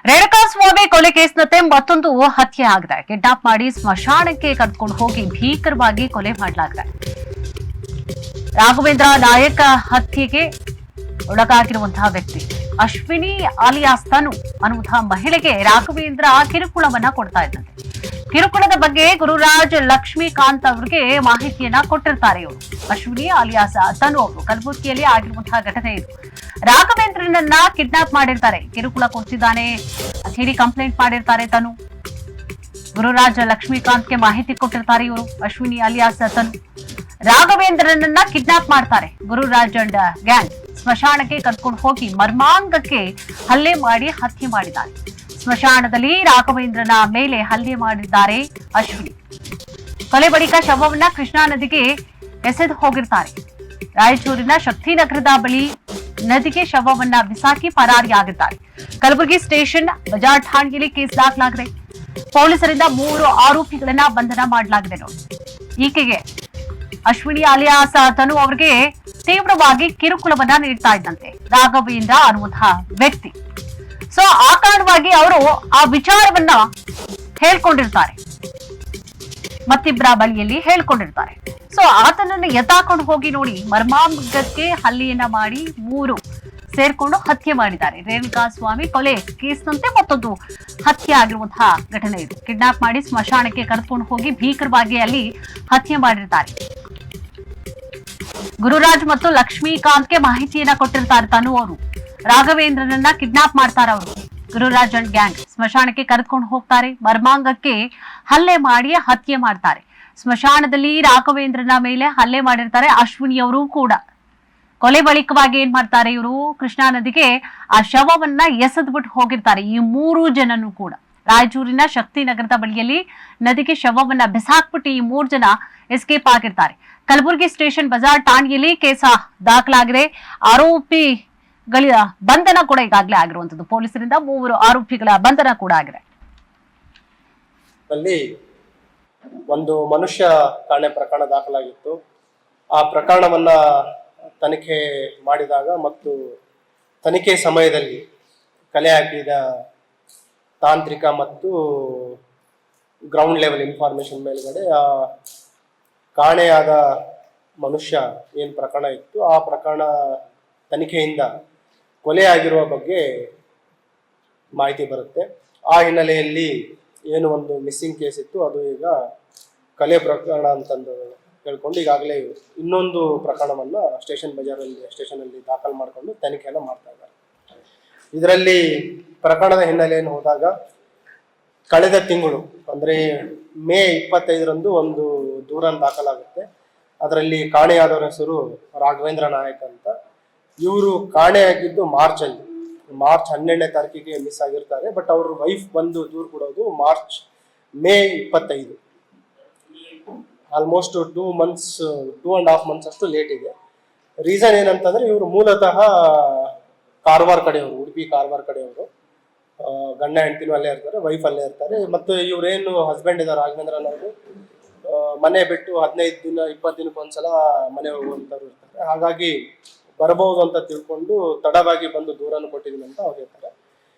ರೇಣುಕಾಸ್ವಾಮಿ ಕೊಲೆ ಕೇಸ್ನಂತೆ ಮತ್ತೊಂದು ಹತ್ಯೆ ಆಗಿದೆ. ಕಿಡ್ನಾಪ್ ಮಾಡಿ ಸ್ಮಶಾನಕ್ಕೆ ಕರೆದುಕೊಂಡು ಹೋಗಿ ಭೀಕರವಾಗಿ ಕೊಲೆ ಮಾಡಲಾಗಿದೆ. ರಾಘವೇಂದ್ರ ನಾಯಕ ಹತ್ಯೆಗೆ ಒಳಗಾಗಿರುವಂತಹ ವ್ಯಕ್ತಿ ಅಶ್ವಿನಿ ಆಲಿಯಾಸ್ ತನು ಅನ್ನುವಂತಹ ಮಹಿಳೆಗೆ ರಾಘವೇಂದ್ರ ಕಿರುಕುಳವನ್ನ ಕೊಡ್ತಾ ಇದ್ದಂತೆ. ಕಿರುಕುಳದ ಬಗ್ಗೆ ಗುರುರಾಜ್ ಲಕ್ಷ್ಮೀಕಾಂತ್ ಅವರಿಗೆ ಮಾಹಿತಿಯನ್ನ ಕೊಟ್ಟಿರ್ತಾರೆ. ಇವರು ಅಶ್ವಿನಿ ಆಲಿಯಾಸ್ ತನು ಅವರು ಕಲಬುರಗಿಯಲ್ಲಿ ಆಗಿರುವಂತಹ ಘಟನೆ ಇದು. ರಾಘವೇಂದ್ರನನ್ನ ಕಿಡ್ನಾಪ್ ಮಾಡಿರ್ತಾರೆ, ಕಿರುಕುಳ ಕೊಡ್ತಿದ್ದಾನೆ ಅಂತ ಹೇಳಿ ಕಂಪ್ಲೇಂಟ್ ಮಾಡಿರ್ತಾರೆ ತನು. ಗುರುರಾಜ್ ಲಕ್ಷ್ಮೀಕಾಂತ್ಗೆ ಮಾಹಿತಿ ಕೊಟ್ಟಿರ್ತಾರೆ ಇವರು ಅಶ್ವಿನಿ ಆಲಿಯಾಸ್ ತನು. ರಾಘವೇಂದ್ರನನ್ನ ಕಿಡ್ನಾಪ್ ಮಾಡ್ತಾರೆ ಗುರುರಾಜ್ ಅಂಡ್ ಗ್ಯಾಂಗ್. ಸ್ಮಶಾನಕ್ಕೆ ಕರ್ಕೊಂಡು ಹೋಗಿ ಮರ್ಮಾಂಗಕ್ಕೆ ಹಲ್ಲೆ ಮಾಡಿ ಹತ್ಯೆ ಮಾಡಿದ್ದಾರೆ. ಸ್ಮಶಾನದಲ್ಲಿ ರಾಘವೇಂದ್ರನ ಮೇಲೆ ಹಲ್ಲೆ ಮಾಡಿದ್ದಾರೆ ಅಶ್ವಿನಿ. ಕೊಲೆ ಬಳಿಕ ಶವವನ್ನ ಕೃಷ್ಣಾ ನದಿಗೆ ಎಸೆದು ಹೋಗಿರ್ತಾರೆ. ರಾಯಚೂರಿನ ಶಕ್ತಿನಗರದ ಬಳಿ ನದಿಗೆ ಶವವನ್ನ ಬಿಸಾಕಿ ಪರಾರಿಯಾಗಿದ್ದಾರೆ. ಕಲಬುರಗಿ ಸ್ಟೇಷನ್ ಬಜಾರ್ ಠಾಣೆಯಲ್ಲಿ ಕೇಸ್ ದಾಖಲಾಗಿದೆ. ಪೊಲೀಸರಿಂದ 3 ಆರೋಪಿಗಳನ್ನ ಬಂಧನ ಮಾಡಲಾಗಿದೆ. ನೋಡಿ, ಈಕೆಗೆ ಅಶ್ವಿನಿ ಆಲಿಯಾಸ್ ತನು ಅವರಿಗೆ ತೀವ್ರವಾಗಿ ಕಿರುಕುಳವನ್ನ ನೀಡ್ತಾ ಇದ್ದಂತೆ ರಾಘವೇಂದ್ರ ಅನ್ನುವಂತಹ ವ್ಯಕ್ತಿ. ಸೊ ಆ ಕಾರಣವಾಗಿ ಅವರು ಆ ವಿಚಾರವನ್ನ ಹೇಳ್ಕೊಂಡಿರ್ತಾರೆ, ಮತ್ತಿಬ್ಬರ ಬಳಿಯಲ್ಲಿ ಹೇಳ್ಕೊಂಡಿರ್ತಾರೆ. ಸೊ ಆತನನ್ನು ಎತ್ತಾಕೊಂಡು ಹೋಗಿ ನೋಡಿ ಮರ್ಮಾಂಗಕ್ಕೆ ಹಲ್ಲೆಯನ್ನ ಮಾಡಿ 3 ಸೇರ್ಕೊಂಡು ಹತ್ಯೆ ಮಾಡಿದ್ದಾರೆ. ರೇಣುಕಾಸ್ವಾಮಿ ಕೊಲೆ ಕೇಸ್ನಂತೆ ಮತ್ತೊಂದು ಹತ್ಯೆ ಆಗಿರುವಂತಹ ಘಟನೆ ಇದು. ಕಿಡ್ನಾಪ್ ಮಾಡಿ ಸ್ಮಶಾನಕ್ಕೆ ಕರೆದುಕೊಂಡು ಹೋಗಿ ಭೀಕರವಾಗಿ ಅಲ್ಲಿ ಹತ್ಯೆ ಮಾಡಿರ್ತಾರೆ. ಗುರುರಾಜ್ ಮತ್ತು ಲಕ್ಷ್ಮೀಕಾಂತ್ಗೆ ಮಾಹಿತಿಯನ್ನ ಕೊಟ್ಟಿರ್ತಾರೆ ತನು ಅವರು. ರಾಘವೇಂದ್ರನನ್ನ ಕಿಡ್ನಾಪ್ ಮಾಡ್ತಾರೆ ಅವರು. ಗುರುರಾಜ್ ಅಂಡ್ ಗ್ಯಾಂಗ್ ಸ್ಮಶಾನಕ್ಕೆ ಕರೆದುಕೊಂಡು ಹೋಗ್ತಾರೆ. ಮರ್ಮಾಂಗಕ್ಕೆ ಹಲ್ಲೆ ಮಾಡಿ ಹತ್ಯೆ ಮಾಡ್ತಾರೆ. ಸ್ಮಶಾನದಲ್ಲಿ ರಾಘವೇಂದ್ರನ ಮೇಲೆ ಹಲ್ಲೆ ಮಾಡಿರ್ತಾರೆ ಅಶ್ವಿನಿ ಅವರು ಕೂಡ. ಕೊಲೆ ಬಳಿಕವಾಗಿ ಏನ್ ಮಾಡ್ತಾರೆ ಇವರು, ಕೃಷ್ಣಾ ನದಿಗೆ ಆ ಶವವನ್ನ ಎಸೆದ್ಬಿಟ್ಟು ಹೋಗಿರ್ತಾರೆ. ಈ 3 ಜನನು ಕೂಡ ರಾಯಚೂರಿನ ಶಕ್ತಿನಗರದ ಬಳಿಯಲ್ಲಿ ನದಿಗೆ ಶವವನ್ನ ಬಿಸಾಕ್ಬಿಟ್ಟು ಈ 3 ಜನ ಎಸ್ಕೇಪ್ ಆಗಿರ್ತಾರೆ. ಕಲಬುರಗಿ ಸ್ಟೇಷನ್ ಬಜಾರ್ ಠಾಣೆಯಲ್ಲಿ ಕೇಸ ದಾಖಲಾಗಿದೆ. ಆರೋಪಿಗಳ ಬಂಧನ ಕೂಡ ಈಗಾಗಲೇ ಆಗಿರುವಂತದ್ದು. ಪೊಲೀಸರಿಂದ 3 ಆರೋಪಿಗಳ ಬಂಧನ ಕೂಡ ಆಗಿದೆ. ಅಲ್ಲಿ ಒಂದು ಮನುಷ್ಯ ಕಾಣೆ ಪ್ರಕರಣ ದಾಖಲಾಗಿತ್ತು. ಆ ಪ್ರಕರಣವನ್ನ ತನಿಖೆ ಮಾಡಿದಾಗ ಮತ್ತು ತನಿಖೆ ಸಮಯದಲ್ಲಿ ಕಲೆ ಹಾಕಿದ ತಾಂತ್ರಿಕ ಮತ್ತು ಗ್ರೌಂಡ್ ಲೆವೆಲ್ ಇನ್ಫಾರ್ಮೇಶನ್ ಮೇಲ್ಗಡೆ ಆ ಕಾಣೆಯಾದ ಮನುಷ್ಯ ಏನು ಪ್ರಕರಣ ಇತ್ತು ಆ ಪ್ರಕರಣ ತನಿಖೆಯಿಂದ ಕೊಲೆಯಾಗಿರುವ ಬಗ್ಗೆ ಮಾಹಿತಿ ಬರುತ್ತೆ. ಆ ಹಿನ್ನೆಲೆಯಲ್ಲಿ ಏನು ಒಂದು ಮಿಸ್ಸಿಂಗ್ ಕೇಸ್ ಇತ್ತು ಅದು ಈಗ ಕಲೆ ಪ್ರಕರಣ ಅಂತಂದು ಹೇಳ್ಕೊಂಡು ಈಗಾಗಲೇ ಇನ್ನೊಂದು ಪ್ರಕರಣವನ್ನು ಸ್ಟೇಷನಲ್ಲಿ ದಾಖಲು ಮಾಡಿಕೊಂಡು ತನಿಖೆಯನ್ನು ಮಾಡ್ತಾ ಇದ್ದಾರೆ. ಇದರಲ್ಲಿ ಪ್ರಕರಣದ ಹಿನ್ನೆಲೆಯನ್ನು ಹೋದಾಗ ಕಳೆದ ತಿಂಗಳು ಅಂದರೆ ಮೇ 25ರಂದು ಒಂದು ದೂರನ್ನು ದಾಖಲಾಗುತ್ತೆ. ಅದರಲ್ಲಿ ಕಾಣೆಯಾದವರ ಹೆಸರು ರಾಘವೇಂದ್ರ ನಾಯಕ್ ಅಂತ. ಇವರು ಕಾಣೆಯಾಗಿದ್ದು ಮಾರ್ಚ್ 12ನೇ ತಾರೀಕಿಗೆ ಮಿಸ್ ಆಗಿರ್ತಾರೆ. ಬಟ್ ಅವ್ರ ವೈಫ್ ಬಂದು ದೂರು ಕೊಡೋದು ಮೇ 25. ಆಲ್ಮೋಸ್ಟ್ 2.5 months ಅಷ್ಟು ಲೇಟ್ ಇದೆ. ರೀಸನ್ ಏನಂತಂದ್ರೆ ಇವರು ಮೂಲತಃ ಕಾರವಾರ ಕಡೆಯವರು, ಉಡುಪಿ ಕಾರವಾರ ಕಡೆಯವರು. ಗಂಡ ಹೆಂಡತಿನೂ ಅಲ್ಲೇ ಇರ್ತಾರೆ, ವೈಫ್ ಅಲ್ಲೇ ಇರ್ತಾರೆ. ಮತ್ತು ಇವರೇನು ಹಸ್ಬೆಂಡ್ ಇದ್ದಾರೆ ರಾಘವೇಂದ್ರನ್ ಅವರು, ಮನೆ ಬಿಟ್ಟು 15 ದಿನ 20 ದಿನಕ್ಕೆ ಒಂದ್ಸಲ ಮನೆ ಹೋಗುವಂಥವ್ರು ಇರ್ತಾರೆ. ಹಾಗಾಗಿ ಬರಬಹುದು ಅಂತ ತಿಳ್ಕೊಂಡು ತಡವಾಗಿ ಬಂದು ದೂರನ್ನು ಕೊಟ್ಟಿದ್ದೀನಿ ಅಂತ ಅವ್ರು ಹೇಳ್ತಾರೆ.